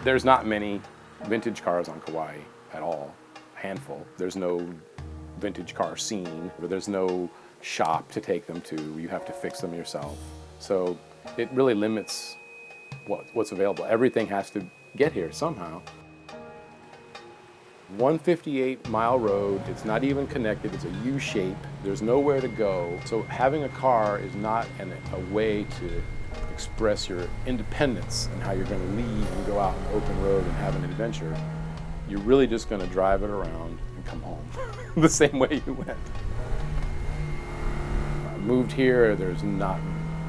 There's not many vintage cars on Kauai at all, a handful. There's no vintage car scene, or there's no shop to take them to. You have to fix them yourself. So it really limits what's available. Everything has to get here somehow. 158-mile road, it's not even connected, it's a U-shape, there's nowhere to go. So having a car is not a way to express your independence and how you're going to leave and go out on the open road and have an adventure. You're really just going to drive it around and come home the same way you went. I moved here, there's not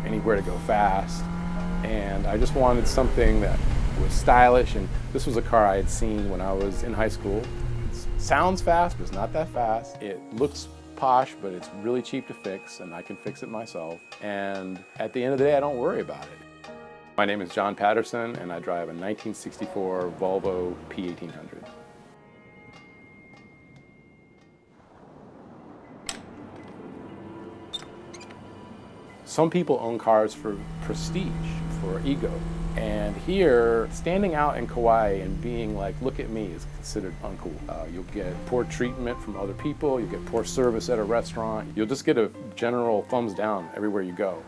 anywhere to go fast, and I just wanted something that was stylish, and this was a car I had seen when I was in high school. It sounds fast, but it's not that fast. It looks posh, but it's really cheap to fix, and I can fix it myself. And at the end of the day, I don't worry about it. My name is John Patterson, and I drive a 1964 Volvo P1800. Some people own cars for prestige, for ego. And here, standing out in Kauai and being like, look at me, is considered uncool. You'll get poor treatment from other people, you'll get poor service at a restaurant, you'll just get a general thumbs down everywhere you go.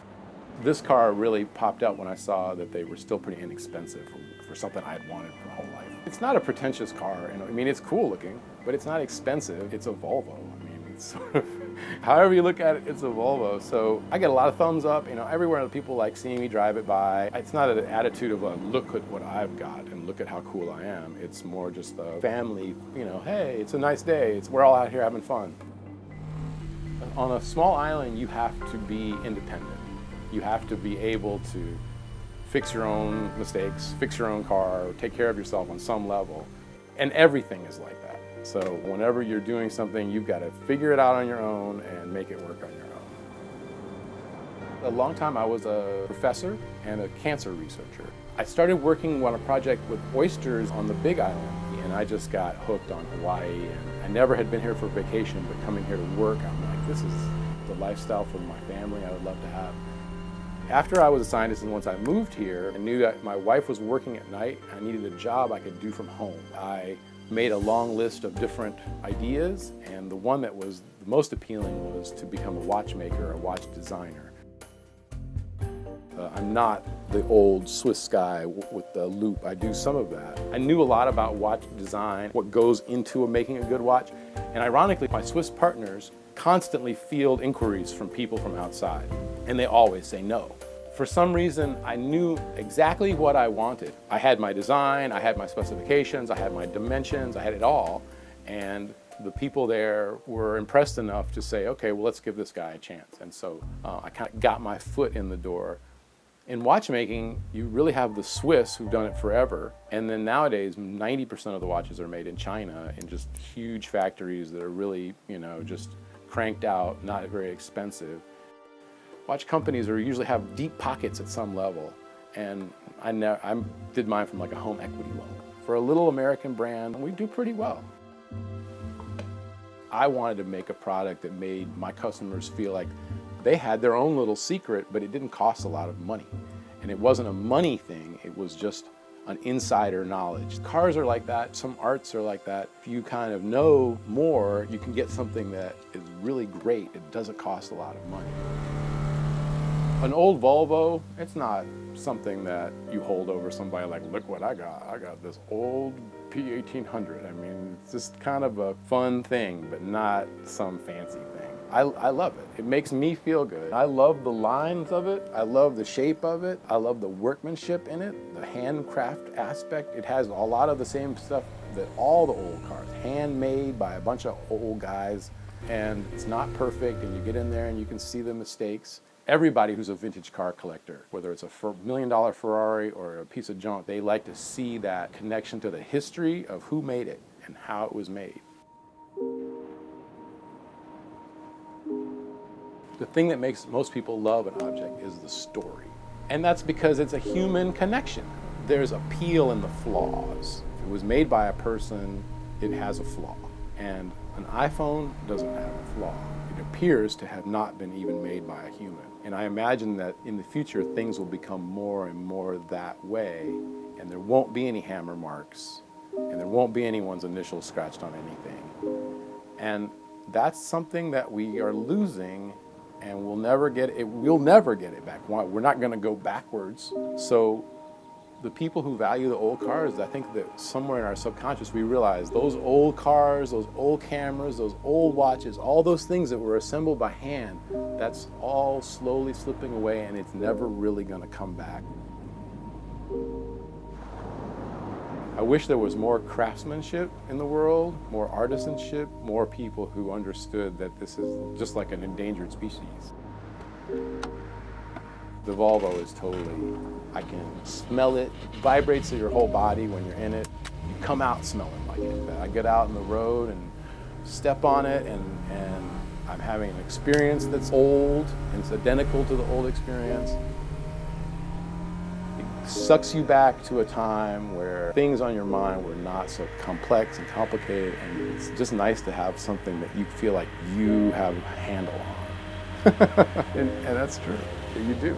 This car really popped out when I saw that they were still pretty inexpensive for something I had wanted my whole life. It's not a pretentious car, I mean, it's cool looking, but it's not expensive. It's a Volvo. I mean, it's sort of, however you look at it, it's a Volvo. So I get a lot of thumbs up, everywhere people like seeing me drive it by. It's not an attitude of look at what I've got and look at how cool I am. It's more just a family, hey, it's a nice day. We're all out here having fun. On a small island, you have to be independent. You have to be able to fix your own mistakes, fix your own car, take care of yourself on some level. And everything is like that. So whenever you're doing something, you've got to figure it out on your own and make it work on your own. A long time I was a professor and a cancer researcher. I started working on a project with oysters on the Big Island, and I just got hooked on Hawaii. And I never had been here for vacation, but coming here to work, I'm like, this is the lifestyle for my family I would love to have. After I was a scientist and once I moved here, I knew that my wife was working at night. I needed a job I could do from home. I made a long list of different ideas, and the one that was the most appealing was to become a watchmaker, a watch designer. I'm not the old Swiss guy with the loop. I do some of that. I knew a lot about watch design, what goes into making a good watch, and ironically, my Swiss partners constantly field inquiries from people from outside, and they always say no. For some reason, I knew exactly what I wanted. I had my design, I had my specifications, I had my dimensions, I had it all, and the people there were impressed enough to say, okay, well, let's give this guy a chance. And so I kind of got my foot in the door. In watchmaking, you really have the Swiss who've done it forever, and then nowadays 90% of the watches are made in China in just huge factories that are really, just cranked out, not very expensive. Watch companies usually have deep pockets at some level, and I did mine from like a home equity loan. For a little American brand, we do pretty well. I wanted to make a product that made my customers feel like they had their own little secret, but it didn't cost a lot of money. And it wasn't a money thing, it was just an insider knowledge. Cars are like that, some arts are like that. If you kind of know more, you can get something that is really great. It doesn't cost a lot of money. An old Volvo, it's not something that you hold over somebody like, look what I got. I got this old P1800. I mean, it's just kind of a fun thing, but not some fancy thing. I love it. It makes me feel good. I love the lines of it. I love the shape of it. I love the workmanship in it, the handcraft aspect. It has a lot of the same stuff that all the old cars, handmade by a bunch of old guys, and it's not perfect, and you get in there and you can see the mistakes. Everybody who's a vintage car collector, whether it's a $1 million Ferrari or a piece of junk, they like to see that connection to the history of who made it and how it was made. The thing that makes most people love an object is the story. And that's because it's a human connection. There's appeal in the flaws. If it was made by a person, it has a flaw. And an iPhone doesn't have a flaw. It appears to have not been even made by a human. And I imagine that in the future, things will become more and more that way. And and there won't be any hammer marks, and there won't be anyone's initials scratched on anything. And that's something that we are losing, and we'll never get it back. We're not going to go backwards. So the people who value the old cars, I think that somewhere in our subconscious we realize those old cars, those old cameras, those old watches, all those things that were assembled by hand, that's all slowly slipping away, and it's never really going to come back. I wish there was more craftsmanship in the world, more artisanship, more people who understood that this is just like an endangered species. The Volvo is totally, I can smell it. It vibrates through your whole body when you're in it. You come out smelling like it. I get out on the road and step on it, and I'm having an experience that's old, and it's identical to the old experience. It sucks you back to a time where things on your mind were not so complex and complicated, and it's just nice to have something that you feel like you have a handle on. and that's true. You do.